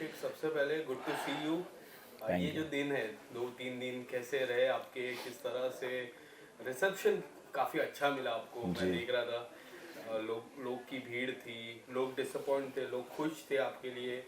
अभिषेक, सबसे पहले good to C you. ये जो दिन है, 2-3 दिन कैसे रहे आपके, किस तरह से रिसेप्शन? काफ़ी अच्छा मिला आपको, मैं जी। देख रहा था। लोग लोग की भीड़ थी, लोग डिसअपॉइंट थे, लोग खुश थे आपके लिए।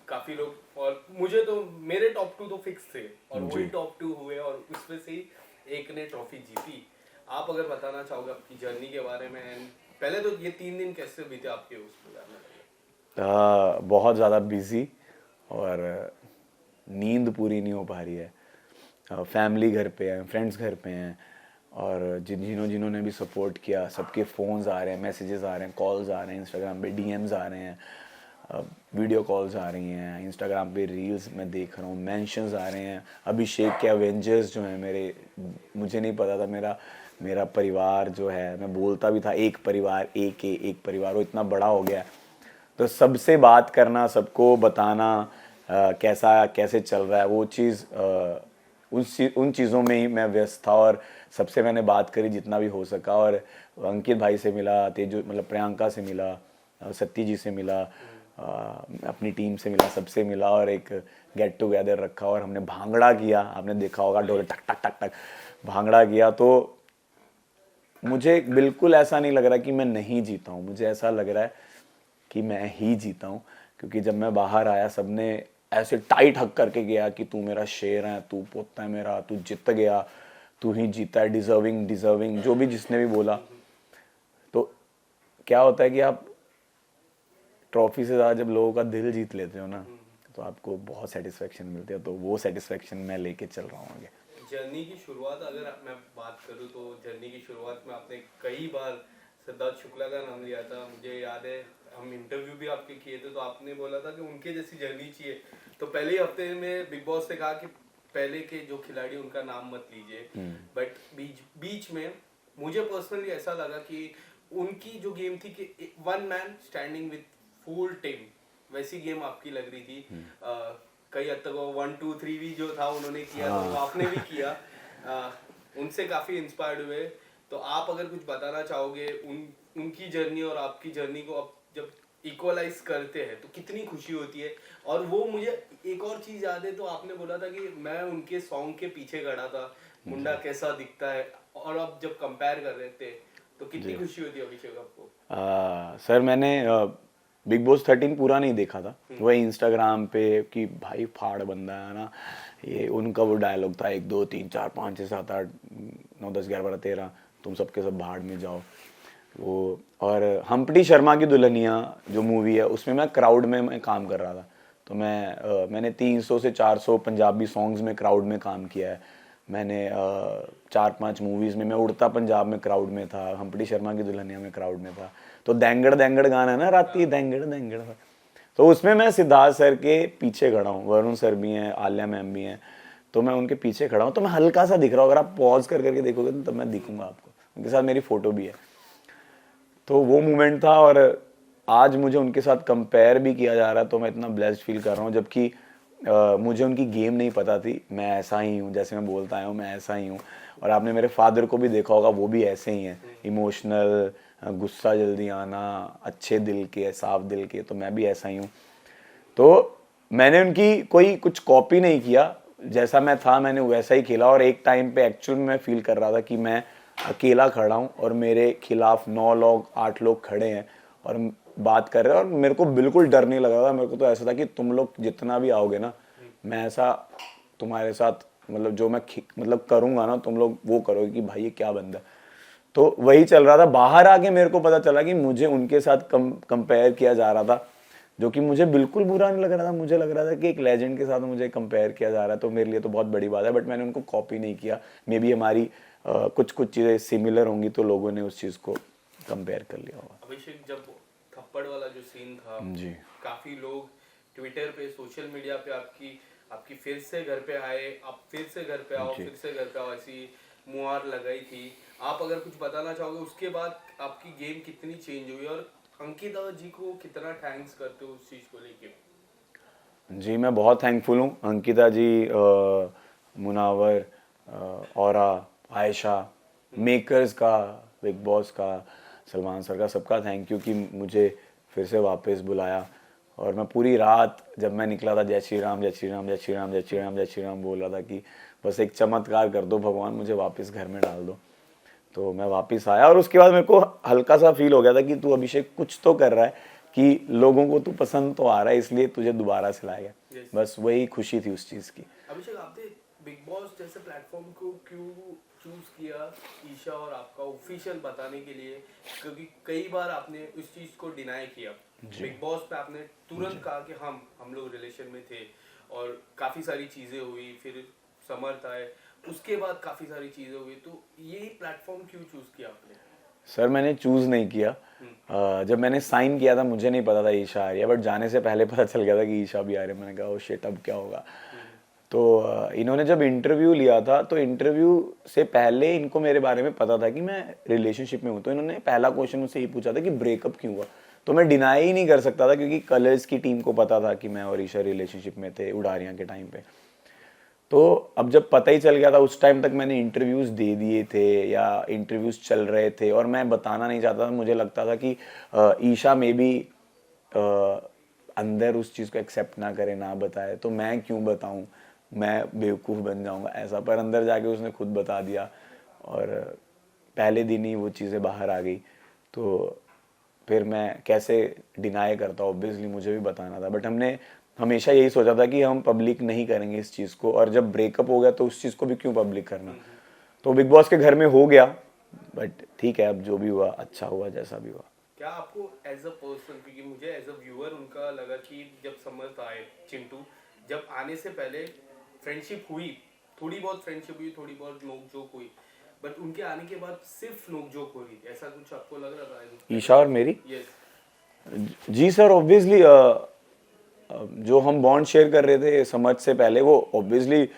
काफ़ी लोग, और मुझे तो मेरे टॉप 2 तो फिक्स थे, और वही जी। टॉप 2 हुए, और उसमें से ही एक ने ट्रॉफी जीती। आप अगर बताना चाहोगे आपकी जर्नी के बारे में, and पहले तो ये 3 दिन कैसे बीते आपके, उसको जानना चाहिए। बहुत ज़्यादा बिजी और नींद पूरी नहीं हो पा रही है। फैमिली घर पे है, फ्रेंड्स घर पे हैं, और जिन्होंने भी सपोर्ट किया सबके फ़ोन्स आ रहे हैं, मैसेजेस आ रहे हैं, कॉल्स आ रहे हैं, इंस्टाग्राम पे डीएम्स आ रहे हैं, वीडियो कॉल्स आ रही हैं, इंस्टाग्राम पे रील्स मैं देख रहा हूँ, मेंशंस आ रहे हैं। अभिषेक के अवेंजर्स जो हैं मेरे, मुझे नहीं पता था मेरा मेरा परिवार जो है, मैं बोलता भी था एक परिवार, एक परिवार, वो इतना बड़ा हो गया है। तो सबसे बात करना, सबको बताना कैसा कैसे चल रहा है, वो चीज़ उन चीज़ों में ही मैं व्यस्त था। और सबसे मैंने बात करी जितना भी हो सका, और अंकित भाई से मिला, तेजो मतलब प्रियंका से मिला, सत्ती जी से मिला, अपनी टीम से मिला, सबसे मिला, और एक गेट टुगेदर रखा, और हमने भांगड़ा किया। आपने देखा होगा ढोल टक टक टक टक भांगड़ा किया। तो मुझे बिल्कुल ऐसा नहीं लग रहा कि मैं नहीं जीता हूँ, मुझे ऐसा लग रहा है कि मैं ही जीता हूँ। क्योंकि जब मैं बाहर आया, सबने ऐसे टाइट हक करके गया कि तू मेरा शेर है, तू पोता है मेरा, तू जीत गया, तू ही जीता है, डिजर्विंग डिजर्विंग, जो भी जिसने भी बोला। तो क्या होता है कि आप ट्रॉफी से ज़्यादा जब लोगों का दिल जीत लेते हो ना, तो आपको बहुत सेटिस्फेक्शन मिलती है। तो वो सेटिस्फेक्शन मैं लेके चल रहा हूँ आगे। जर्नी की शुरुआत अगर मैं बात करूँ, तो जर्नी की शुरुआत में आपने कई बार सिद्धार्थ शुक्ला का नाम लिया था। मुझे याद है हम इंटरव्यू भी आपके किए थे, तो आपने बोला था कि उनके जैसी जर्नी चाहिए। तो पहले ही हफ्ते में बिग बॉस ने कहा कि पहले के जो खिलाड़ी उनका नाम मत लीजिए, बट बीच बीच में मुझे पर्सनली ऐसा लगा कि उनकी जो गेम थी कि one man standing with full team, वैसी गेम आपकी लग रही थी। कई हद तक वो 1-2-3 भी जो था उन्होंने किया, तो वो आपने भी किया। उनसे काफी इंस्पायर्ड हुए। तो आप अगर कुछ बताना चाहोगे उनकी जर्नी और आपकी जर्नी को, अब जब इक्वलाइज करते हैं तो कितनी खुशी होती है। और वो मुझे एक और चीज याद है, तो आपने बोला था कि मैं उनके सॉन्ग के पीछे खड़ा था, मुंडा कैसा दिखता है, और अब जब कंपेयर कर रहे थे तो कितनी जी। खुशी होती है अभिषेक आपको? सर मैंने बिग बॉस 13 पूरा नहीं देखा था, वही इंस्टाग्राम पे कि भाई फाड़ बंदा है ना, ये उनका वो डायलॉग था 1 2 3 4 5 6 7 8 9 10 11 12 13, तुम सबके सब भाड़ में जाओ। वो, और हम्प्टी शर्मा की दुल्हनिया जो मूवी है, उसमें मैं क्राउड में मैं काम कर रहा था। तो मैंने 300 से 400 पंजाबी सॉन्ग्स में क्राउड में काम किया है। मैंने 4-5 मूवीज़ में मैं उड़ता पंजाब में क्राउड में था, हम्प्टी शर्मा की दुल्हनिया में क्राउड में था। तो देंगड़ देंगड़ गाना है ना, राती देंगड़ देंगड़, तो उसमें मैं सिद्धार्थ सर के पीछे खड़ा हूँ, वरुण सर भी हैं, आलिया मैम भी हैं, तो मैं उनके पीछे खड़ा हूँ। तो मैं हल्का सा दिख रहा हूँ, अगर आप पॉज कर करके देखोगे तो तब मैं दिखूंगा आपको, उनके साथ मेरी फ़ोटो भी है। तो वो मोमेंट था, और आज मुझे उनके साथ कंपेयर भी किया जा रहा है, तो मैं इतना ब्लेस्ड फील कर रहा हूँ। जबकि मुझे उनकी गेम नहीं पता थी, मैं ऐसा ही हूँ, जैसे मैं बोलता आया हूँ मैं ऐसा ही हूँ। और आपने मेरे फादर को भी देखा होगा, वो भी ऐसे ही हैं, इमोशनल, गुस्सा जल्दी आना, अच्छे दिल के, साफ दिल के, तो मैं भी ऐसा ही हूँ। तो मैंने उनकी कोई कुछ कॉपी नहीं किया, जैसा मैं था मैंने वैसा ही खेला। और एक टाइम पे एक्चुअल में मैं फील कर रहा था कि मैं अकेला खड़ा हूँ, और मेरे खिलाफ 9 लोग 8 लोग खड़े हैं और बात कर रहे हैं, और मेरे को बिल्कुल डर नहीं लग रहा था। मेरे को तो ऐसा था कि तुम लोग जितना भी आओगे ना, मैं ऐसा तुम्हारे साथ, मतलब जो मैं मतलब करूँगा ना, तुम लोग वो करोगे कि भाई ये क्या बंदा है। तो वही चल रहा था। बाहर आके मेरे को पता चला कि मुझे उनके साथ कंपेयर किया जा रहा था, जो कि मुझे बिल्कुल बुरा नहीं लग रहा था। मुझे लग रहा था कि एक लेजेंड के साथ मुझे कंपेयर किया जा रहा है, तो मेरे लिए तो बहुत बड़ी बात है। बट मैंने उनको कॉपी नहीं किया। मे बी हमारी कुछ कुछ चीज़ें सिमिलर होंगी, तो लोगों ने उस चीज़ को कंपेयर कर लिया होगा। अभिषेक, जब थप्पड़ वाला जो सीन था, जी। काफी लोग ट्विटर पे, सोशल मीडिया पे आपकी आपकी फिर से घर पे आए, आप फिर से घर पे आओ, जी। फिर से घर पे आओ, ऐसी मुहार लगाई थी। आप अगर कुछ बताना चाहोगे उसके बाद आपकी गेम कितनी चेंज हुई, और अंकिता जी को कितना थैंक्स करते हो उस चीज को लेके? जी, मैं बहुत थैंकफुल हूँ अंकिता जी, मुनावर, औरा, आयशा, मेकर्स का, बिग बॉस का, सलमान सर का, सबका थैंक यू कि मुझे फिर से वापस बुलाया। और मैं पूरी रात जब मैं निकला था जय श्री राम जय श्री राम जय श्री राम जय श्री राम जय श्री राम बोल रहा था कि बस एक चमत्कार कर दो भगवान, मुझे वापस घर में डाल दो। तो मैं वापस आया और उसके बाद मेरे को हल्का सा फील हो गया था कि तू अभिषेक कुछ तो कर रहा है, कि लोगों को तू पसंद तो आ रहा है, इसलिए तुझे दोबारा से लाया गया। बस वही खुशी थी उस चीज़ की। अभिषेक, आपने बिग बॉस जैसे प्लेटफॉर्म को क्यों चूज किया ईशा और आपका ऑफिशियल बताने के लिए? क्योंकि कई बार आपने उस चीज को डिनाई किया। बिग बॉस पे आपने तुरंत कहा कि हम लोग रिलेशन में थे और काफी सारी चीजें हुई, फिर समर्थ आए, उसके बाद काफी सारी चीजें हुई, तो यही प्लेटफॉर्म क्यों चूज किया आपने? सर मैंने चूज नहीं किया। जब मैंने साइन किया था मुझे नहीं पता था ईशा आ रही है, बट जाने से पहले पता चल गया था कि ईशा भी आ रही है। मैंने कहा ओ शिट, अब क्या होगा। तो इन्होंने जब इंटरव्यू लिया था तो इंटरव्यू से पहले इनको मेरे बारे में पता था कि मैं रिलेशनशिप में हूँ। तो इन्होंने पहला क्वेश्चन मुझसे ये पूछा था कि ब्रेकअप क्यों हुआ। तो मैं डिनाई ही नहीं कर सकता था क्योंकि कलर्स की टीम को पता था कि मैं और ईशा रिलेशनशिप में थे उड़ारियाँ के टाइम पे। तो अब जब पता ही चल गया था, उस टाइम तक मैंने इंटरव्यूज़ दे दिए थे या इंटरव्यूज़ चल रहे थे और मैं बताना नहीं चाहता था। मुझे लगता था कि ईशा में भी अंदर उस चीज़ को एक्सेप्ट ना करे, ना बताए, तो मैं क्यों बताऊं, मैं बेवकूफ़ बन जाऊंगा ऐसा। पर अंदर जाके उसने खुद बता दिया और पहले दिन ही वो चीज़ें बाहर आ गई। तो फिर मैं कैसे डिनाई करता, ऑब्वियसली मुझे भी बताना था। बट हमने हमेशा यही सोचा था कि हम पब्लिक नहीं करेंगे इस चीज़ को, और जब ब्रेकअप हो गया तो उस चीज़ को भी क्यों पब्लिक करना। तो बिग बॉस के घर में हो गया, बट ठीक है, अब जो भी हुआ अच्छा हुआ, जैसा भी हुआ। क्या आपको एज अ पर्सन, क्योंकि मुझे एज अ व्यूअर उनका लगा कि जब समर्थ आए, चिंटू, जब आने से पहले फ्रेंडशिप हुई, थोड़ी बहुत फ्रेंडशिप हुई, थोड़ी बहुत नोक-झोंक हुई, बट उनके आने के बाद सिर्फ नोक-झोंक हो रही, ऐसा कुछ आपको लग रहा था? ईशा और मेरी? यस। जी सर, ऑब्वियसली जो हम बॉन्ड शेयर कर रहे थे समझ से पहले, वो ऑब्वियसली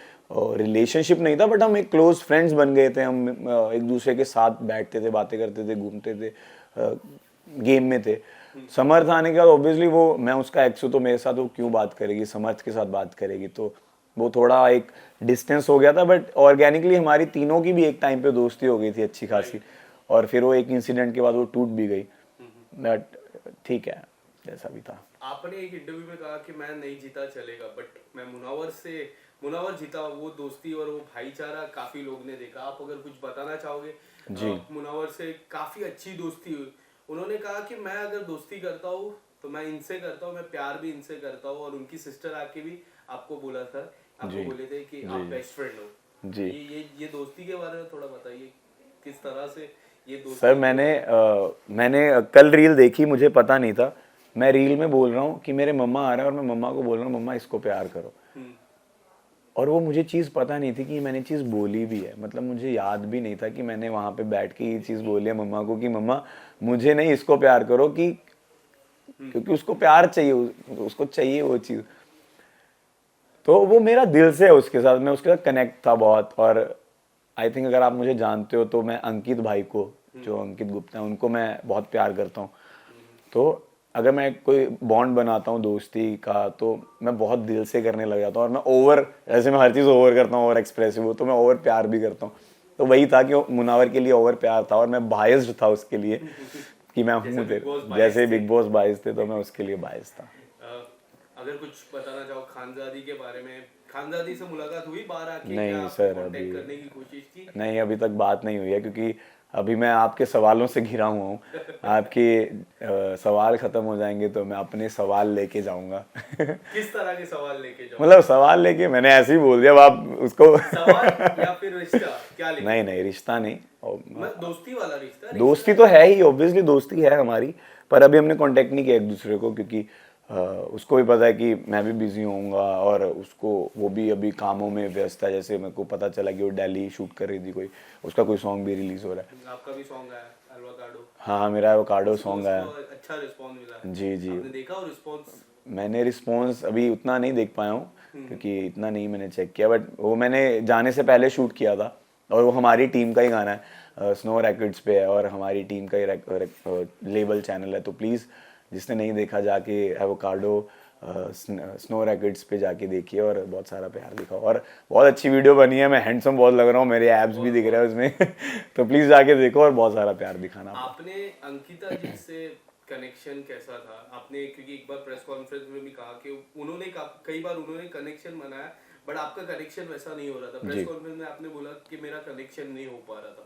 रिलेशनशिप नहीं था, बट हम एक क्लोज फ्रेंड्स बन गए थे। हम एक दूसरे के साथ बैठते थे, बातें करते थे, घूमते थे, गेम में थे। समर्थ आने के बाद ऑब्वियसली वो, मैं उसका एक्स हूँ तो मेरे साथ वो क्यों बात करेगी, समर्थ के साथ बात करेगी, तो वो थोड़ा एक डिस्टेंस हो गया था। बट ऑर्गेनिकली हमारी तीनों की भी एक टाइम पे दोस्ती हो गई थी अच्छी खासी, और फिर वो एक इंसिडेंट के बाद वो टूट भी गई। बट ठीक है, जैसा भी था। आपने एक इंटरव्यू में कहा कि मैं नहीं जीता चलेगा, बट मैं मुनावर जीता। वो दोस्ती और वो भाईचारा काफी लोग ने देखा। आप अगर कुछ बताना चाहोगे? जी। मुनावर से काफी अच्छी दोस्ती हुई। उन्होंने कहा कि मैं अगर दोस्ती करता हूँ तो मैं इनसे करता हूँ, मैं प्यार भी इनसे करता हूँ, और उनकी सिस्टर आके भी आपको बोला था, आपको बोले थे कि आप बेस्ट फ्रेंड हो। जी। ये दोस्ती के बारे में थोड़ा बताइए, किस तरह से ये दोस्ती? सर मैंने कल रील देखी, मुझे पता नहीं था। मैं रील में बोल रहा हूँ कि मेरे मम्मा आ रहे हैं और मैं मम्मा को बोल रहा हूँ मम्मा इसको प्यार करो, और वो मुझे चीज़ पता नहीं थी कि मैंने चीज़ बोली भी है। मतलब मुझे याद भी नहीं था कि मैंने वहाँ पे बैठ के ये चीज़ बोली है मम्मा को कि मम्मा मुझे नहीं, इसको प्यार करो, कि क्योंकि उसको प्यार चाहिए, उसको चाहिए वो चीज़। तो वो मेरा दिल से है उसके साथ, मैं उसके साथ कनेक्ट था बहुत। और आई थिंक अगर आप मुझे जानते हो तो मैं अंकित भाई को, जो अंकित गुप्ता है, उनको मैं बहुत प्यार करता हूँ। तो अगर मैं कोई बॉन्ड बनाता हूँ दोस्ती का तो मैं बहुत दिल से करने लग जाता हूँ, और मैं ओवर, ऐसे मैं हर चीज़ ओवर करता हूँ, ओवर एक्सप्रेसिव हूँ, तो मैं ओवर प्यार भी करता हूँ। तो वही था कि मुनावर के लिए ओवर प्यार था, और मैं बायस्ड था उसके लिए कि मैं हूँ, जैसे बिग बॉस बायस थे तो मैं उसके लिए बायस था। अगर कुछ बताना चाहो खानजादी के बारे में, खानजादी से मुलाकात हुई बाहर आके? नहीं क्या सर, आपने अभी कांटेक्ट करने की कोशिश की? नहीं, अभी तक बात नहीं हुई है, क्योंकि अभी मैं आपके सवालों से घिरा हुआ हूँ। आपके सवाल खत्म हो जाएंगे तो मैं अपने सवाल लेके जाऊंगा। किस तरह के सवाल लेके जाओ? मतलब सवाल लेके, मैंने ऐसे ही बोल दिया, अब आप उसको सवाल या फिर रिश्ता क्या लेके? नहीं नहीं, रिश्ता नहीं, दोस्ती वाला रिश्ता। दोस्ती तो है ही, ऑब्वियसली दोस्ती है हमारी, पर अभी हमने कांटेक्ट नहीं किया एक दूसरे को, क्योंकि उसको भी पता है कि मैं भी बिजी होऊंगा, और उसको, वो भी अभी कामों में व्यस्त है। जैसे मेरे को पता चला कि वो दिल्ली शूट कर रही थी, कोई उसका कोई सॉन्ग भी रिलीज हो रहा है। आपका भी सॉन्ग आया एवोकाडो? हाँ, मेरा एवोकाडो सॉन्ग आया। अच्छा रिस्पॉन्स मिला? जी जी। आपने देखा और रिस्पॉन्स? मैंने रिस्पॉन्स अभी उतना नहीं देख पाया हूँ, क्योंकि इतना नहीं मैंने चेक किया, बट वो मैंने जाने से पहले शूट किया था, और वो हमारी टीम का ही गाना है, स्नो रैकेट्स पे है, और हमारी टीम का ही लेबल चैनल है। तो प्लीज़ जिसने नहीं देखा जाके एवोकाडो स्नो रैकेट्स पे जाके देखिए, और बहुत सारा प्यार दिखाओ। और बहुत अच्छी वीडियो बनी है, मैं हैंडसम बहुत लग रहा हूँ, मेरे एब्स भी दिख रहे हैं उसमें। तो प्लीज़ जाके देखो और बहुत सारा प्यार दिखाना। आपने अंकिता जी से कनेक्शन कैसा था आपने, क्योंकि एक बार प्रेस कॉन्फ्रेंस में भी कहा कि उन्होंने कई बार उन्होंने कनेक्शन बनाया बट आपका कनेक्शन वैसा नहीं हो रहा था। जी। प्रेस कॉन्फ्रेंस में आपने बोला कि मेरा कनेक्शन नहीं हो पा रहा था,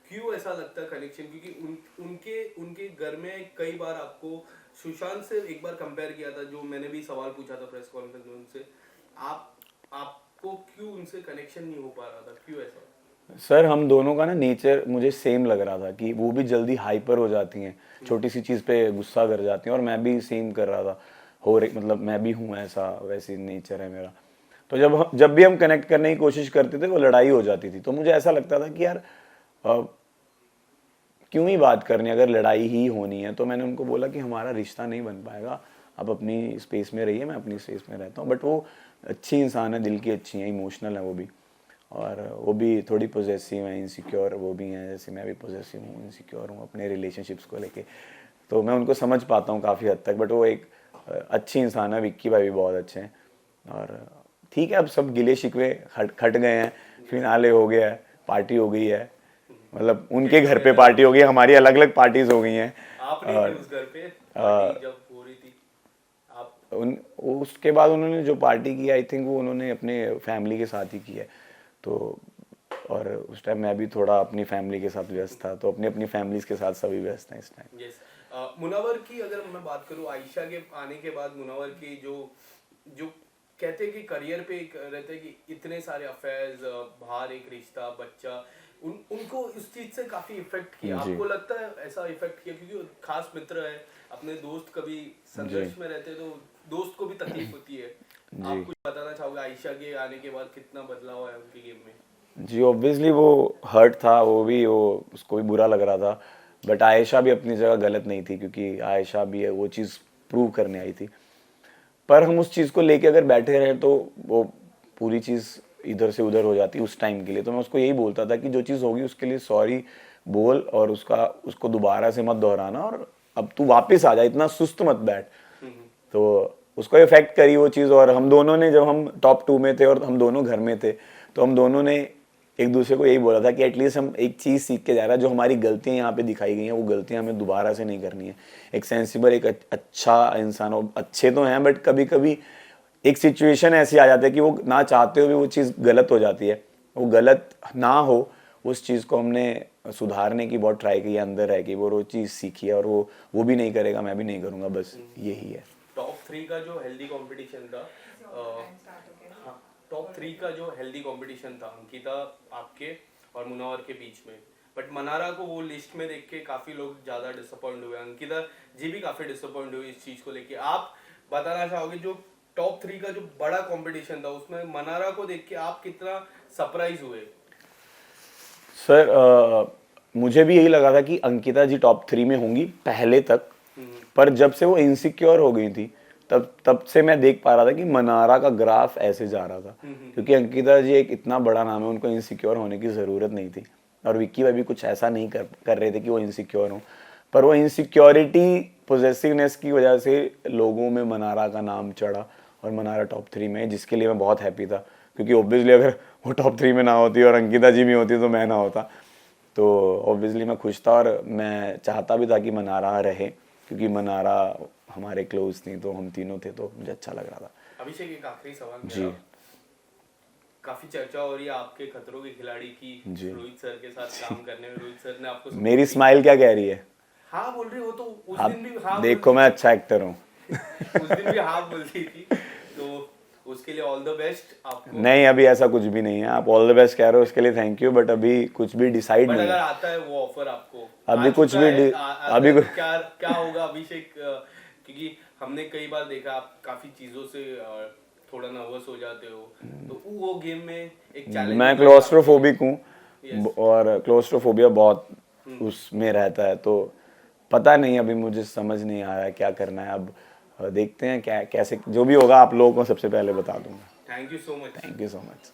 क्यों ऐसा लगता है कनेक्शन? क्योंकि उनके उनके घर में कई बार आपको सुशांत से एक बार कंपेयर किया था, जो मैंने भी सवाल पूछा था प्रेस कॉन्फ्रेंस में उनसे, आपको क्यों उनसे कनेक्शन नहीं हो पा रहा था, क्यों ऐसा? सर हम दोनों का ना नेचर मुझे सेम लग रहा था कि वो भी जल्दी हाइपर हो जाती हैं, छोटी सी चीज़ पे गुस्सा कर जाती हैं, और मैं भी सेम कर रहा था, हो रही मतलब मैं भी हूँ ऐसा, वैसी नेचर है मेरा। तो जब भी हम कनेक्ट करने की कोशिश करते थे वो लड़ाई हो जाती थी। तो मुझे ऐसा लगता था कि यार क्यों ही बात करनी, अगर लड़ाई ही होनी है। तो मैंने उनको बोला कि हमारा रिश्ता नहीं बन पाएगा, आप अपनी स्पेस में रहिए, मैं अपनी स्पेस में रहता हूँ। बट वो अच्छी इंसान है, दिल की अच्छी है, इमोशनल है वो भी, और वो भी थोड़ी पॉजेसिव है, इनसिक्योर वो भी हैं, जैसे मैं भी पॉजेसिव हूँ, इनसिक्योर हूँ अपने रिलेशनशिप्स को लेके। तो मैं उनको समझ पाता हूँ काफ़ी हद तक। बट वो एक अच्छी इंसान है, विक्की भाई भी बहुत अच्छे हैं। और ठीक है, अब सब गिले शिकवे खट गए हैं, फिनाले हो गया है, पार्टी हो गई है, मतलब उनके घर पे पार्टी हो गई, हमारी अलग अलग पार्टीज हो गई हैं। आप नहीं थे उस घर पे पार्टी जब हो रही थी? आप उसके बाद उन्होंने जो पार्टी की, आई थिंक वो उन्होंने अपने फैमिली के साथ ही की है। तो और उस टाइम मैं भी थोड़ा अपनी फैमिली के साथ व्यस्त था, तो अपनी अपनी फैमिलीज के साथ सभी व्यस्त हैं इस टाइम। यस। मुनावर की अगर मैं बात करूं, आयशा के आने के बाद मुनावर की जो जो कहते हैं कि करियर पे एक रहते हैं कि इतने सारे अफेयर्स, बाहर एक रिश्ता, बच्चा, उनको इस चीज से काफी इफेक्ट किया। जी। आपको लगता है ऐसा इफेक्ट किया? क्योंकि खास मित्र है, अपने दोस्त कभी संघर्ष में रहते हैं तो दोस्त को भी तकलीफ होती है। आप कुछ बताना चाहोगे आयशा के आने के बाद कितना बदलाव है उनकी गेम में? जी ऑब्वियसली वो हर्ट था, वो उसको भी बुरा लग रहा था। बट आयशा भी अपनी जगह गलत नहीं थी, क्योंकि आयशा भी वो चीज़ प्रूव करने आई थी। पर हम उस चीज़ को लेके अगर बैठे रहे तो वो पूरी चीज़ इधर से उधर हो जाती उस टाइम के लिए। तो मैं उसको यही बोलता था कि जो चीज़ होगी उसके लिए सॉरी बोल, और उसको दोबारा से मत दोहराना, और अब तू वापस आ जा, इतना सुस्त मत बैठ। तो उसको इफेक्ट करी वो चीज़। और हम दोनों ने, जब हम टॉप 2 में थे और हम दोनों घर में थे, तो हम दोनों ने एक दूसरे को यही बोला था कि एटलीस्ट हम एक चीज़ सीख के जा रहा है, जो हमारी गलतियां यहाँ पे दिखाई गई हैं वो गलतियां हमें दोबारा से नहीं करनी है। एक सेंसिबल, एक अच्छा इंसान हो, अच्छे तो हैं बट कभी कभी एक सिचुएशन ऐसी आ जाती है कि वो ना चाहते हुए भी वो चीज़ गलत हो जाती है। वो गलत ना हो, उस चीज़ को हमने सुधारने की बहुत ट्राई की है, अंदर रह के वो चीज़ सीखी है, और वो भी नहीं करेगा, मैं भी नहीं करूँगा, बस यही है। टॉप 3 का जो हेल्दी कंपटीशन था, हाँ, टॉप 3 का जो हेल्दी कंपटीशन था अंकिता, आपके और मुनावर के बीच में, बट मनारा को वो लिस्ट में देख के काफी लोग ज्यादा डिसअपॉइंट हुए, अंकिता जी भी काफी डिसअपॉइंट हुई इस चीज को लेके। आप बताना चाहोगे जो टॉप 3 का जो बड़ा कंपटीशन था उसमें मनारा को देख के आप कितना सरप्राइज हुए? सर मुझे भी यही लगा था कि अंकिता जी टॉप 3 में होंगी पहले तक, पर जब से वो इनसिक्योर हो गई थी तब से मैं देख पा रहा था कि मनारा का ग्राफ ऐसे जा रहा था। क्योंकि अंकिता जी एक इतना बड़ा नाम है, उनको इनसिक्योर होने की ज़रूरत नहीं थी, और विक्की भाई भी कुछ ऐसा नहीं कर रहे थे कि वो इनसिक्योर हो। पर वो इनसिक्योरिटी, पॉजेसिवनेस की वजह से लोगों में मनारा का नाम चढ़ा, और मनारा टॉप 3 में, जिसके लिए मैं बहुत हैप्पी था। क्योंकि ऑब्वियसली अगर वो टॉप 3 में ना होती और अंकिता जी भी होती तो मैं ना होता। तो ऑब्वियसली मैं खुश था, और मैं चाहता भी था कि मनारा रहे, क्योंकि मनारा हमारे क्लोज थी, तो हम तीनों थे, तो मुझे अच्छा लग रहा था। अभिषेक, एक आखिरी सवाल जी। मेरा, काफी चर्चा हो रही है आपके खतरों के खिलाड़ी की, रोहित सर के साथ काम करने में। रोहित सर ने आपको मेरी स्माइल क्या कह रही है? हाँ बोल रही हो, तो उस आप दिन भी हाँ देखो, मैं अच्छा एक्टर हूँ। उस दिन भी हाँ बोल रही थी, तो उसके लिए ऑल द बेस्ट आपको। नहीं, अभी ऐसा कुछ भी नहीं है। आप ऑल द बेस्ट कह रहे हो, उसके लिए थैंक यू, बट अभी कुछ भी डिसाइड नहीं अगर है। आता है वो ऑफर आपको, अभी कुछ भी अभी तो क्या क्या होगा अभिषेक? क्योंकि हमने कई बार देखा आप काफी चीजों से थोड़ा नर्वस हो जाते हो, तो वो गेम में एक चैलेंज। मैं क्लोस्ट्रोफोबिक हूँ, और क्लोस्ट्रोफोबिया बहुत उसमें रहता है, तो पता नहीं, अभी मुझे समझ नहीं आ रहा है क्या करना है। अब देखते हैं क्या कैसे, जो भी होगा आप लोगों को सबसे पहले बता दूंगा। Thank you so much. Thank you so much.